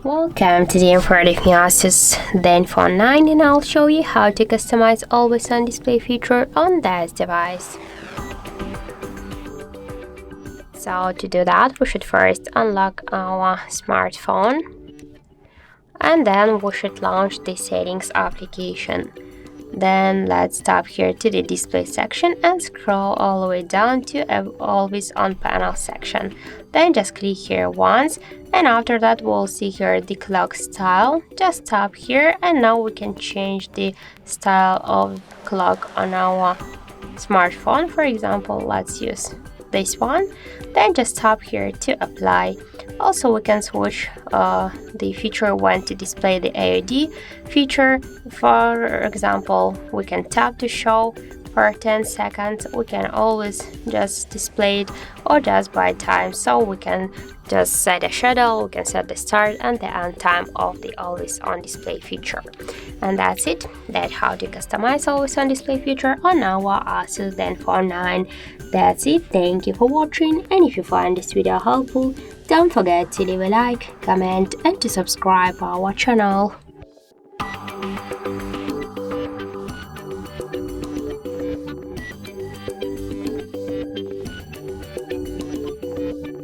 Welcome to the info of ASUS Zenfone 9, and I'll show you how to customize always on display feature on this device. So to do that, we should first unlock our smartphone and then we should launch the settings application. Then let's tap here to the display section and scroll all the way down to always on panel section. Then just click here once, and after that we'll see here the clock style. Just tap here and now we can change the style of clock on our smartphone. For example, let's use this one. Then just tap here to apply. Also we can switch the feature when to display the AoD feature. For example, we can tap to show for 10 seconds. We can always just display it or just by time, so we can just set a schedule. We can set the start and the end time of the always on display feature. And that's it. That's how to customize always on display feature on our ASUS Zenfone 9. That's it. Thank you for watching, and if you find this video helpful, don't forget to leave a like, comment and to subscribe our channel.